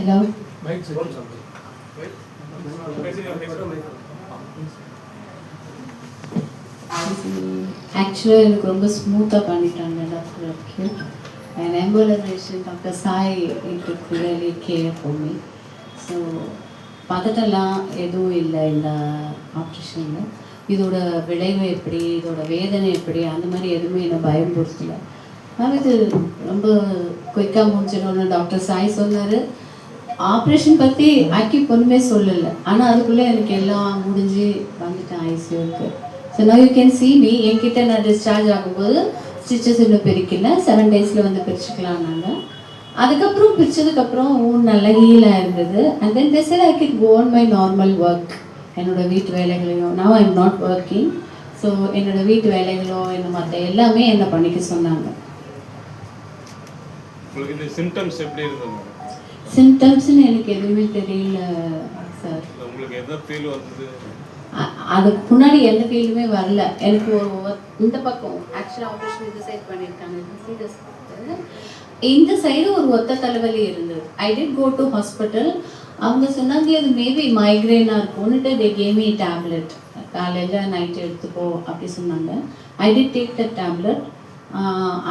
Hello. Actually, எனக்கு ரொம்ப ஸ்மூத்தாக பண்ணிட்டாங்க doctor acute and embolization Dr. Sai took really care for me. So பதட்டெல்லாம் எதுவும் இல்லை இந்த ஆப்ரேஷனில். இதோட விளைவு எப்படி, இதோட வேதனை எப்படி, அந்த மாதிரி எதுவுமே என்னை பயன்படுத்தலை. ஆனால் இது ரொம்ப குயிக்காக முடிச்சிடணும்னு டாக்டர் சாய் சொன்னார். ஆப்ரேஷன் பற்றி அக்யூட் ஒன்றுமே சொல்லலை, ஆனால் அதுக்குள்ளே எனக்கு எல்லாம் முடிஞ்சு வந்துட்டேன் ஐசியூக்கு. So now you can see me. என்கிட்ட நான் டிஸ்சார்ஜ் ஆகும்போது ஸ்டிச்சஸ் இன்னும் பிரிக்கல, 7 days வந்து பிரிச்சுக்கலான்னாங்க. அதுக்கப்புறம் பிரித்ததுக்கப்புறம் நல்லா ஹீலாக இருந்தது. And then they said I could go on my normal work. என்னோட வீட்டு வேலைகளையும் now I am not working. So என்னோட வீட்டு வேலைகளோ என்ன மற்ற எல்லாமே என்ன பண்ணிக்க சொன்னாங்க. சிம்டம்ஸ் எப்படி இருந்தது? சிம்டம்ஸ்னு எனக்கு எதுவுமே தெரியல சார். உங்களுக்கு எந்த ஃபீல் வந்தது? அதுக்கு முன்னாடி எந்த ஃபீலுமே வரல. எனக்கு ஒரு இந்த பக்கம் ஆக்சுவலாக ஆப்ரேஷன் இந்த சைட் பண்ணியிருக்காங்க, இந்த சைடு ஒரு ஒத்த தலைவலி இருந்தது. I did go to hospital. அவங்க சொன்னாங்க அது மேபி மைக்ரேனாக இருக்கும்னுட்டு தே கேவ் மீ டேப்லெட். காலையில் நைட்டு எடுத்துக்கோ அப்படி சொன்னாங்க. I did take the tablet.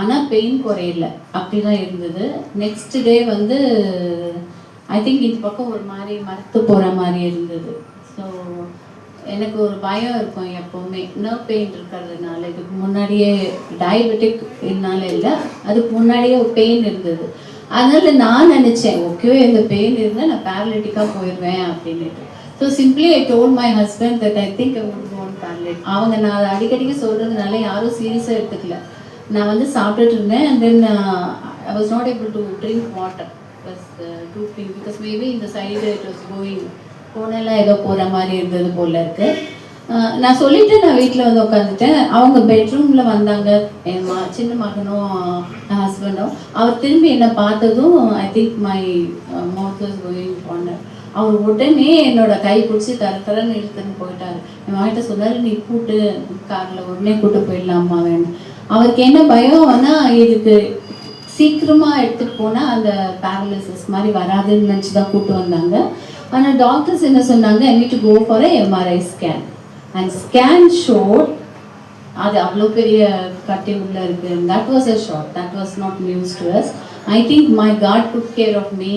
ஆனால் பெயின் குறையல, அப்படி தான் இருந்தது. நெக்ஸ்ட் டே வந்து ஐ திங்க் இந்த பக்கம் ஒரு மாதிரி மறுத்து போகிற மாதிரி இருந்தது. ஸோ எனக்கு ஒரு பயம் இருக்கும் எப்போவுமே, நர்வ் பெயின் இருக்கிறதுனால. இதுக்கு முன்னாடியே டயபெட்டிக் இதனால இல்லை, அதுக்கு முன்னாடியே ஒரு பெயின் இருந்தது. அதனால் நான் நினச்சேன் ஓகே இந்த பெயின் இருந்தால் நான் பேரலிட்டிக்காக போயிடுவேன் அப்படின்ட்டு. So simply I told my husband that I think I would go on paralysed. அவங்க நான் அடிக்கடிக்கு சொல்கிறதுனால யாரும் சீரியஸாக எடுத்துக்கல. நான் வந்து சாப்பிட்டுட்டு இருந்தேன். And then I was not able to drink water, plus drooping because maybe இந்த சைடு இட் வாஸ் கோயிங், போனெல்லாம் ஏதோ போகிற மாதிரி இருந்தது போல் இருக்குது. நான் சொல்லிவிட்டு நான் வீட்டில் வந்து உட்காந்துட்டேன். அவங்க பெட்ரூமில் வந்தாங்க, என் சின்ன மகனும் ஹஸ்பண்டும். அவர் திரும்பி என்னை பார்த்ததும் ஐ think my mouth was going போனார். அவர் உடனே என்னோட கை பிடிச்சி தரன்னு இழுத்துன்னு போயிட்டார். என் மகிட்ட சொன்னார் நீ கூட்டு காரில் உடனே கூட்டு போயிடலாமா வேணும். அவருக்கு என்ன பயம் ஆனால் இதுக்கு சீக்கிரமாக எடுத்துகிட்டு போனால் அந்த பேரலிசிஸ் மாதிரி வராதுன்னு நினச்சி தான் கூப்பிட்டு வந்தாங்க. ஆனால் டாக்டர்ஸ் என்ன சொன்னாங்க, I need to go for a MRI scan. And scan showed அது அவ்வளோ பெரிய கட்டி உள்ள இருக்குது. That was a shock, that was not news to us. I think my God took care of me.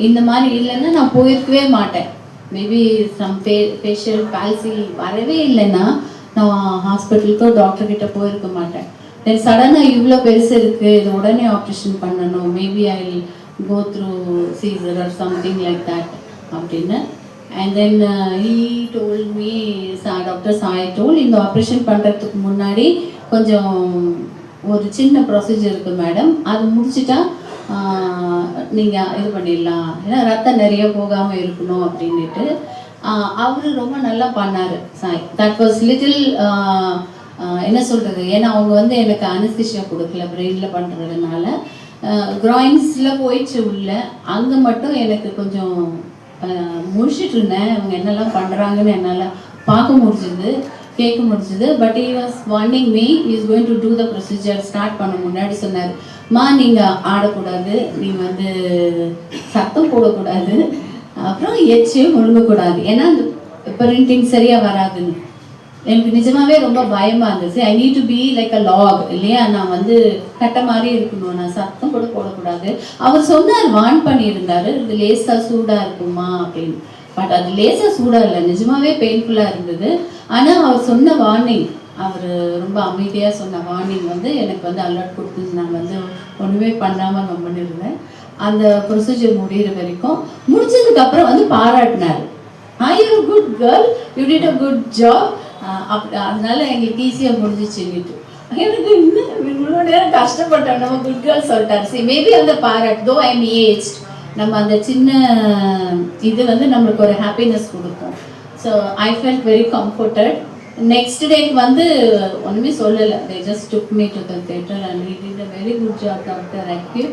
இந்த மாதிரி இல்லைன்னா நான் போயிருக்கவே மாட்டேன். மேபி சம் ஃபேஷியல் பால்சி வரவே இல்லைன்னா நான் ஹாஸ்பிட்டலுக்கோ டாக்டர்கிட்ட போயிருக்க மாட்டேன். தென் சடனாக இவ்வளோ பெருசு இருக்குது, இது உடனே ஆப்ரேஷன் பண்ணணும், maybe I will go through seizure or something like that அப்படின்னு. And then he told me, doctor Sai told, இந்த ஆப்ரேஷன் பண்ணுறதுக்கு முன்னாடி கொஞ்சம் ஒரு சின்ன ப்ரொசீஜர் இருக்குது மேடம், அது முடிச்சுட்டா நீங்கள் இது பண்ணிடலாம், ஏன்னா ரத்தம் நிறைய போகாமல் இருக்கணும் அப்படின்ட்டு. அவர் ரொம்ப நல்லா பண்ணார் சாய். தட் வாஸ் லிட்டில் என்ன சொல்கிறது, ஏன்னா அவங்க வந்து எனக்கு அனஸ்தீசியா கொடுக்கல பிரெயினில் பண்ணுறதுனால. கிராயின்ஸில் போயிடுச்சு உள்ள, அங்கே மட்டும் எனக்கு கொஞ்சம் முடிச்சுட்டு இருந்தேன். அவங்க என்னெல்லாம் பண்ணுறாங்கன்னு என்னால் பார்க்க முடிஞ்சுது, கேட்க முடிஞ்சுது. But he was warning me, he is going to do the procedure. Start பண்ண முன்னாடி சொன்னார், நீங்கள் ஆடக்கூடாது, நீங்கள் வந்து சத்தம் போடக்கூடாது, அப்புறம் எச்சியும் முழுங்கக்கூடாது, ஏன்னா அந்த பிரிண்டிங் சரியாக வராதுன்னு. எனக்கு நிஜமாவே ரொம்ப பயமாக இருந்துச்சு. I need to be like a lock இல்லையா, நான் வந்து கட்ட மாதிரி இருக்கணும், நான் சத்தம் கூட போடக்கூடாது. அவர் சொன்னார், வார்ன் பண்ணியிருந்தார், இது லேசாக சூடாக இருக்குமா அப்படின்னு. பட் அது லேசாக சூடாக இல்லை, நிஜமாவே பெயின்ஃபுல்லாக இருந்தது. ஆனால் அவர் சொன்ன வார்னிங், அவர் ரொம்ப அமைதியாக சொன்ன வார்னிங் வந்து எனக்கு வந்து அலர்ட் கொடுத்து நான் வந்து ஒன்றுமே பண்ணாமல் கம்மன்னு இருந்தேன். அந்த ப்ரொசீஜர் முடிகிற வரைக்கும். முடிச்சதுக்கப்புறம் வந்து பாராட்டினார், I you good girl, you did a good job. அதனால எங்களுக்கு ஈஸியாக முடிஞ்சிச்சுன்னுட்டு எனக்கு இன்னும் இவ்வளோ நேரம் கஷ்டப்பட்டோம். நம்ம குட் கேர்ள் சொல்லிட்டார். சரி, மேபி அந்த பாராட் தோ ஐ எம் ஏஜ், நம்ம அந்த சின்ன இது வந்து நம்மளுக்கு ஒரு ஹாப்பினஸ் கொடுக்கும். So I felt very comforted. Next டேக்கு வந்து ஒன்றுமே சொல்லலை. they just took me to the theater and he did a very good job, Dr. Akib.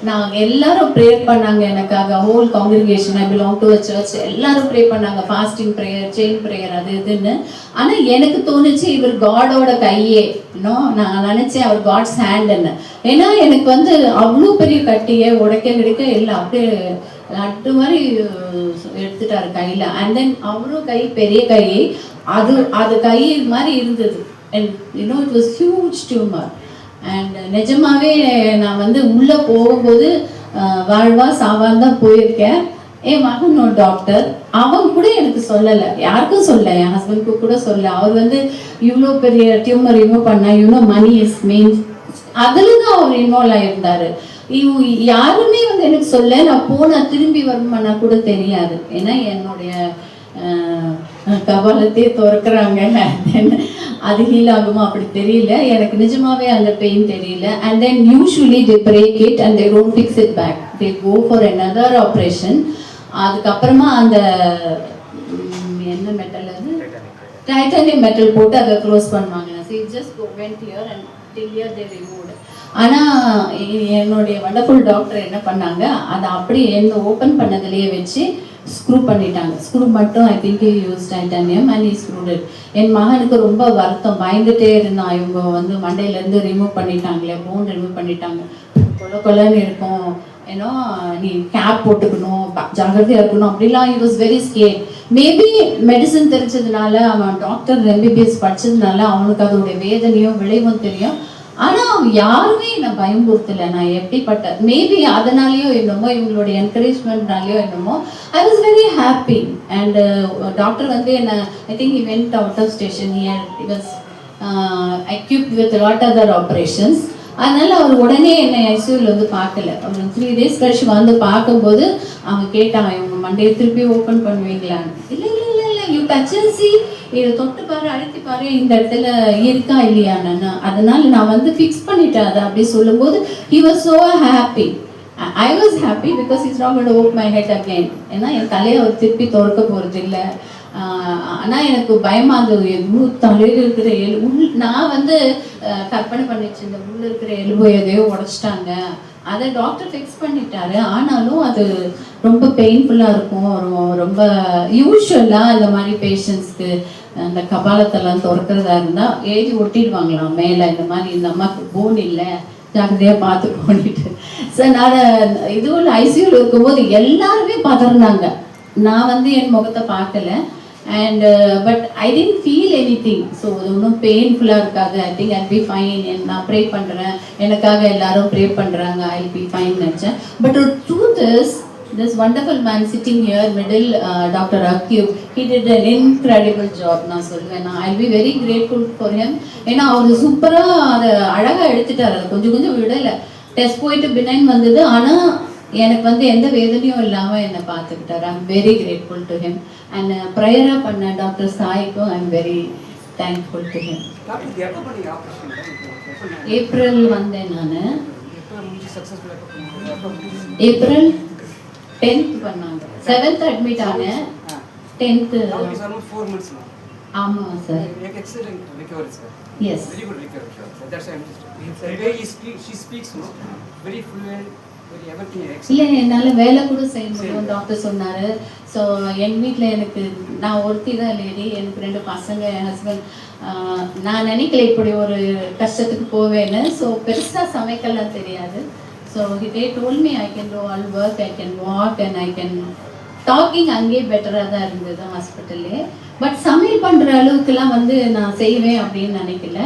நாங்கள் எல்லாரும் ப்ரேயர் பண்ணாங்க எனக்காக, whole congregation, I belong to a search, எல்லாரும் ப்ரே பண்ணாங்க, ஃபாஸ்டிங் ப்ரேயர், செயின் ப்ரேயர், அது இதுன்னு. ஆனால் எனக்கு தோணுச்சு இவர் காடோட கையே, இன்னும் நான் நினச்சேன் அவர் காட்ஸ் ஹேண்டுன்னு. ஏன்னா எனக்கு வந்து அவ்வளோ பெரிய கட்டியை உடைக்க கிடைக்க இல்லை, அப்படியே லட்டு மாதிரி எடுத்துட்டாரு கையில். அண்ட் தென் அவரும் கை பெரிய கை, அது கை மாதிரி இருந்தது. And you know it was huge tumour. And நிஜமாவே நான் வந்து உள்ளே போகும்போது வாழ்வா சாவான் தான் போயிருக்கேன். என் மகன் ஒரு டாக்டர், அவன் கூட எனக்கு சொல்லலை, யாருக்கும் சொல்ல, என் ஹஸ்பண்டுக்கு கூட சொல்ல. அவர் வந்து இவ்வளோ பெரிய டியூமர் ரிமூவ் பண்ணா, இவ்வளோ மணி இஸ் மீன்ஸ் அதில் தான் அவர் இன்வால்வ் ஆகியிருந்தாரு. யாருமே வந்து எனக்கு சொல்ல, நான் போனால் திரும்பி வருமானா கூட தெரியாது. ஏன்னா என்னுடைய கபாலத்தையே திறக்கிறாங்க, அது ஹீல் ஆகுமா அப்படி தெரியல எனக்கு, நிஜமாவே அந்த பெயின் தெரியல. And then usually they break it and they don't fix it back, they go for another operation. அதுக்கப்புறமா அந்த என்ன மெட்டல், அது டைட்டானியம் மெட்டல் போட்டு அதை க்ளோஸ் பண்ணுவாங்க. So it just went here and till here they removed. ஆனால் என்னுடைய wonderful doctor என்ன பண்ணாங்க, அதை அப்படியே என்ன ஓப்பன் பண்ணதுலேயே வச்சு ஸ்க்ரூ பண்ணிட்டாங்க. ஸ்க்ரூ மட்டும் I think use titanium and screwed. என் மகனுக்கு ரொம்ப வருத்தம், பயந்துட்டே இருந்தான், இவங்க வந்து மண்டையிலேருந்து ரிமூவ் பண்ணிட்டாங்களே, போன் ரிமூவ் பண்ணிட்டாங்க, கொலன்னு இருக்கும், ஏன்னா நீ கேப் போட்டுக்கணும், ஜாகிரதையாக இருக்கணும் அப்படிலாம். he was very scared. Maybe medicine தெரிஞ்சதுனால, அவன் டாக்டர் எம்பிபிஎஸ் படித்ததுனால அவனுக்கு அதோடைய வேதனையும் விளைவும் தெரியும். ஆனால் யாருமே என்னை பயம்புறுத்தலை. நான் எப்படிப்பட்ட, மேபி அதனாலேயோ என்னமோ, இவங்களுடைய என்கரேஜ்மெண்ட்னாலேயோ என்னமோ, I was very happy. And doctor வந்து என்னை, I think he went out of station, he was equipped with a lot other operations. அதனால அவர் உடனே என்னை ஐசியூவில் வந்து பார்க்கல. அவர் 3 days கழிச்சு வந்து பார்க்கும்போது அவங்க கேட்டாங்க, இவங்க மண்டையை திருப்பி ஓப்பன் பண்ணுவீங்களான்னு. இல்லை இல்லை இல்லை இல்லை, யூ டச் அண்ட் see, இதை தொட்டு பாரு, அழுத்தி பாரு, இந்த இடத்துல இருக்கா இல்லையான்னு. அதனால நான் வந்து ஃபிக்ஸ் பண்ணிட்டேன் அதை அப்படி சொல்லும்போது he was so happy. I was happy because he's not going to open my head again. ஏன்னா என் தலையை அவர் திருப்பி திறக்க போகிறது இல்லை. ஆனால் எனக்கு பயமாக இருந்தது, எவ்வளோ தலையில் இருக்கிற நான் வந்து கற்பனை பண்ணிச்சு, இந்த உள்ள இருக்கிற எலும்பு எதையோ உடச்சிட்டாங்க, அதை டாக்டர் ஃபிக்ஸ் பண்ணிட்டாரு. ஆனாலும் அது ரொம்ப பெயின்ஃபுல்லாக இருக்கும். ரொம்ப யூஸ்வலாக இந்த மாதிரி பேஷண்ட்ஸ்க்கு அந்த கபாலத்தெல்லாம் திறக்கிறதா இருந்தால் எழுதி ஒட்டிடுவாங்களாம் மேலே, இந்த மாதிரி இந்த அம்மாவுக்கு போன் இல்லை, ஜாக்கிரதையாக பார்த்து போனிட்டு. சார் நான் இதுவும் ஐசியூவில் இருக்கும்போது எல்லாருமே பதறினாங்க. நான் வந்து என் முகத்தை பார்க்கல. And but I didn't feel anything. So அது ஒன்றும் பெயின்ஃபுல்லாக இருக்காது. I think I'll be fine. நான் ப்ரே பண்ணுறேன், எனக்காக எல்லாரும் ப்ரே பண்ணுறாங்க, ஐல் பி ஃபைன் நினச்சேன். பட் ஒரு truth is, this wonderful man sitting here middle, Dr. Akib, he did an incredible job. நான் சொல்வேன், I'll be very grateful for him. ஏன்னா அவர் சூப்பராக அதை அழகாக எடுத்துட்டார். அதை கொஞ்சம் கொஞ்சம் விடலை. டெஸ்ட் போயிட்டு பினைன் வந்தது, ஆனால் எனக்கு வந்து எந்த வேதனையும் இல்லாமல் என்னை பார்த்துக்கிட்டார். I am very grateful to him. And ப்ரேயராக பண்ண டாக்டர் சாய்க்கும் I am very thankful to him. April வந்தேன் நான், ஏப்ரல் 10th பண்ணாங்க, 7th அட்மிட் ஆனேன், 10th. ஆமாம் sir. Yes. Very good recovery, sir. That's why I'm just. The way she speaks, no, very fluent, very everything. இல்லை, என்னால் வேலை கூட செய்ய முடியும் டாக்டர் சொன்னார். ஸோ என் வீட்டில் எனக்கு, நான் ஒருத்தி தான் லேடி, எனக்கு 2 பசங்க, என் ஹஸ்பண்ட். நான் நினைக்கல இப்படி ஒரு கஷ்டத்துக்கு போவேன்னு. ஸோ பெருசாக சமைக்கலாம் தெரியாது. So they told me I can do all work, I can walk and I can talking. அங்கேயே பெட்டராக தான் இருந்தது ஹாஸ்பிட்டல்லே. பட் சமையல் பண்ணுற அளவுக்குலாம் வந்து நான் செய்வேன் அப்படின்னு நினைக்கல.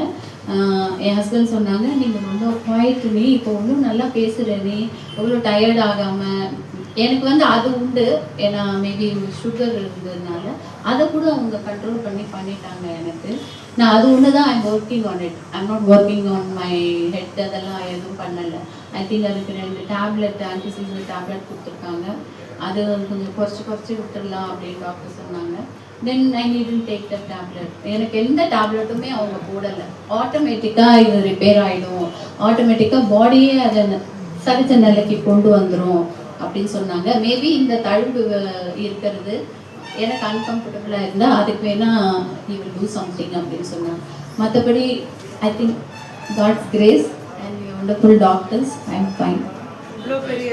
என் ஹஸ்பண்ட் சொன்னாங்க, நீங்கள் ரொம்ப குவாய்ட், நீ இப்போ ஒன்றும் நல்லா பேசுகிற, நீ அவ்வளோ டயர்ட் ஆகாமல். எனக்கு வந்து அது உண்டு, ஏன்னா மேபி சுகர் இருந்ததுனால அதை கூட அவங்க கண்ட்ரோல் பண்ணிட்டாங்க எனக்கு. நான் அது ஒன்று தான் I'm working on it. I'm not working on my head, அதெல்லாம் எதுவும் பண்ணலை. ஐ திங்க் அதுக்கு 2 டேப்லெட், ஆன்டிசைசல் டேப்லெட் கொடுத்துருக்காங்க. அது கொஞ்சம் குறைச்சி விட்டுடலாம் அப்படின்னு டாக்டர் சொன்னாங்க. தென் ஐ நீடன்ட் டேக் த டேப்லெட். எனக்கு எந்த டேப்லெட்டுமே அவங்க போடலை. ஆட்டோமேட்டிக்காக இது ரிப்பேர் ஆகிடும், ஆட்டோமேட்டிக்காக பாடியே அதை சரித்த நிலைக்கு கொண்டு வந்துடும் அப்படின்னு சொன்னாங்க. மேபி இந்த தழும்பு இருக்கிறது எனக்கு அன்கம்ஃபர்டபுளாக இருந்தால் அதுக்கு வேணால் he will do something அப்படின்னு சொன்னாங்க. மற்றபடி I think God's grace and we are wonderful doctors. I'm fine. இவ்வளோ பெரிய